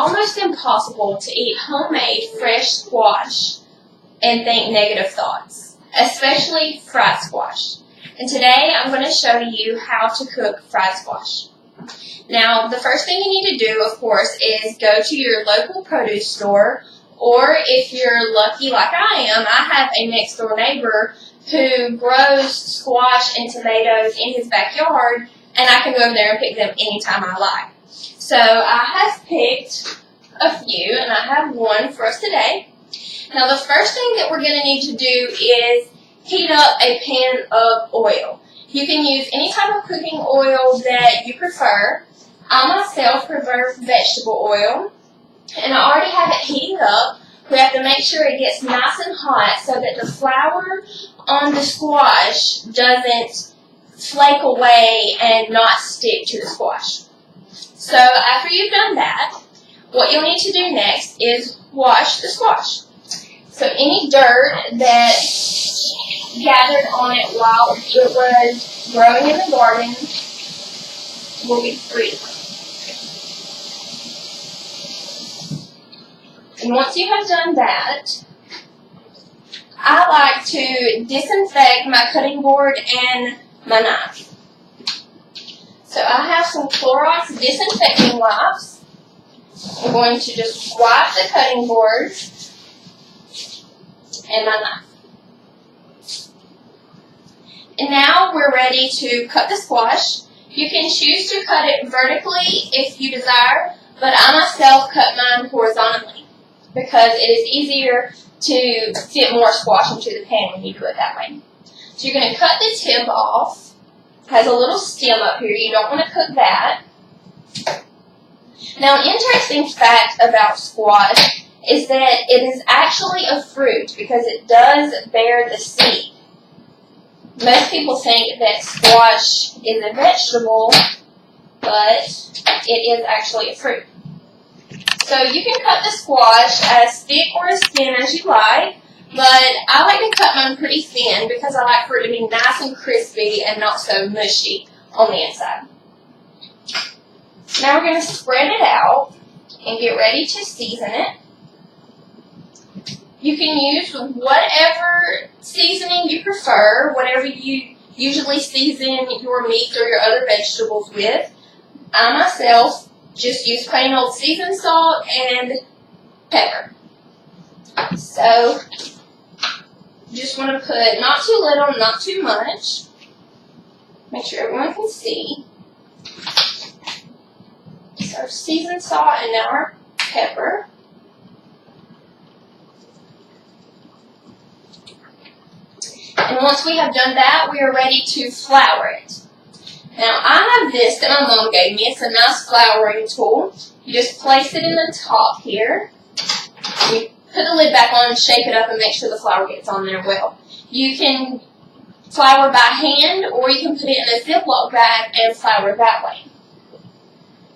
almost impossible to eat homemade fresh squash and think negative thoughts, especially fried squash. And today I'm going to show you how to cook fried squash. Now, the first thing you need to do, of course, is go to your local produce store, or if you're lucky like I am, I have a next door neighbor who grows squash and tomatoes in his backyard, and I can go over there and pick them anytime I like. So I have picked a few, and I have one for us today. Now, the first thing that we're going to need to do is heat up a pan of oil. You can use any type of cooking oil that you prefer. I myself prefer vegetable oil, and I already have it heating up. We have to make sure it gets nice and hot so that the flour on the squash doesn't flake away and not stick to the squash. So after you've done that, what you'll need to do next is wash the squash. So any dirt that gathered on it while it was growing in the garden will be free. And once you have done that, I like to disinfect my cutting board and my knife. So I have some Clorox disinfecting wipes. I'm going to just wipe the cutting board and my knife. And now we're ready to cut the squash. You can choose to cut it vertically if you desire, but I myself cut mine horizontally because it is easier to fit more squash into the pan when you do it that way. So you're going to cut the tip off. It has a little stem up here. You don't want to cook that. Now, an interesting fact about squash is that it is actually a fruit because it does bear the seed. Most people think that squash is a vegetable, but it is actually a fruit. So you can cut the squash as thick or as thin as you like, but I like to cut mine pretty thin because I like for it to be nice and crispy and not so mushy on the inside. Now we're going to spread it out and get ready to season it. You can use whatever seasoning you prefer, whatever you usually season your meat or your other vegetables with. I myself just use plain old seasoned salt and pepper. So, just want to put not too little, not too much. Make sure everyone can see. So, seasoned salt and now our pepper. And once we have done that, we are ready to flour it. Now, I have this that my mom gave me. It's a nice flouring tool. You just place it in the top here. You put the lid back on and shake it up and make sure the flour gets on there well. You can flour by hand, or you can put it in a Ziploc bag and flour that way.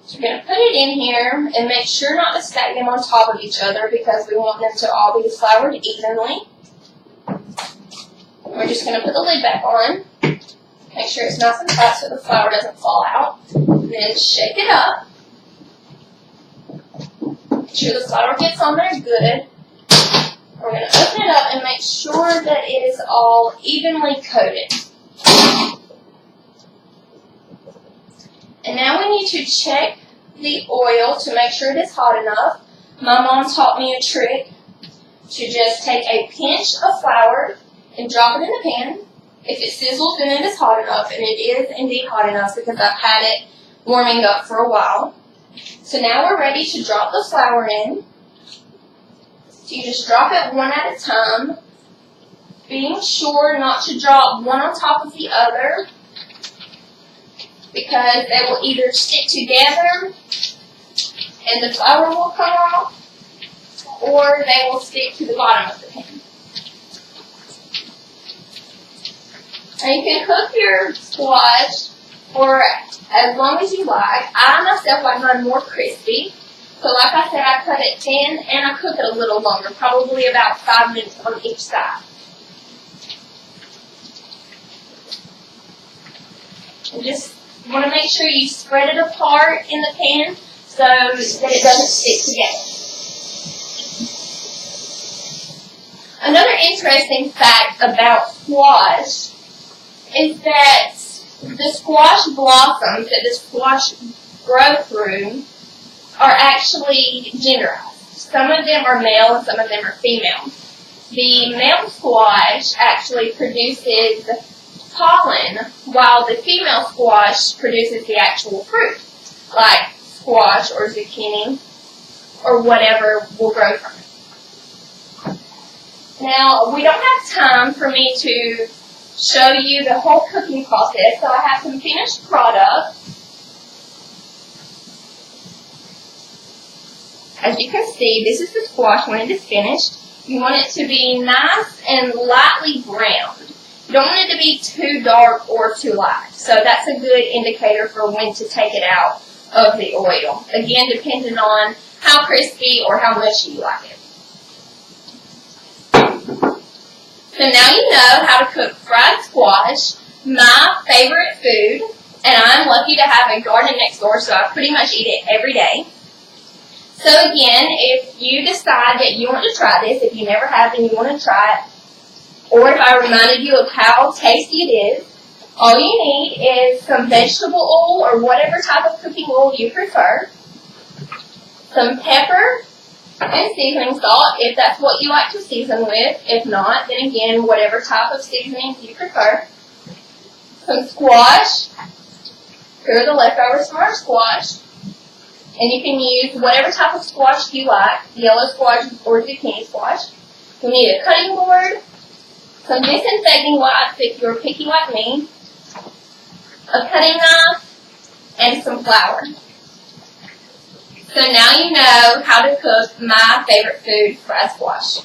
So you're going to put it in here and make sure not to stack them on top of each other because we want them to all be floured evenly. We're just going to put the lid back on. Make sure it's nice and tight so the flour doesn't fall out. And then shake it up. Make sure the flour gets on there good. We're going to open it up and make sure that it is all evenly coated. And now we need to check the oil to make sure it is hot enough. My mom taught me a trick to just take a pinch of flour and drop it in the pan. If it sizzles, then it is hot enough, and it is indeed hot enough because I've had it warming up for a while. So now we're ready to drop the flour in. So you just drop it one at a time, being sure not to drop one on top of the other because they will either stick together and the flour will come off, or they will stick to the bottom of the pan. Now you can cook your squash for as long as you like. I myself like mine more crispy. So like I said, I cut it thin and I cook it a little longer, probably about 5 minutes on each side. And just want to make sure you spread it apart in the pan so that it doesn't stick together. Another interesting fact about squash is that the squash blossoms that the squash grow through are actually genderized. Some of them are male and some of them are female. The male squash actually produces pollen, while the female squash produces the actual fruit, like squash or zucchini or whatever will grow from it. Now, we don't have time for me to show you the whole cooking process, so I have some finished products. As you can see, this is the squash when it is finished. You want it to be nice and lightly browned. You don't want it to be too dark or too light. So that's a good indicator for when to take it out of the oil. Again, depending on how crispy or how mushy you like it. So now you know how to cook fried squash, my favorite food, and I'm lucky to have a garden next door, so I pretty much eat it every day. So again, if you decide that you want to try this, if you never have and you want to try it, or if I reminded you of how tasty it is, all you need is some vegetable oil or whatever type of cooking oil you prefer, some pepper and seasoning salt if that's what you like to season with. If not, then again, whatever type of seasoning you prefer. Some squash. Here are the leftovers from our squash. And you can use whatever type of squash you like, yellow squash or zucchini squash. You'll need a cutting board, some disinfecting wipes if you're picky like me, a cutting knife, and some flour. So now you know how to cook my favorite food, fried squash.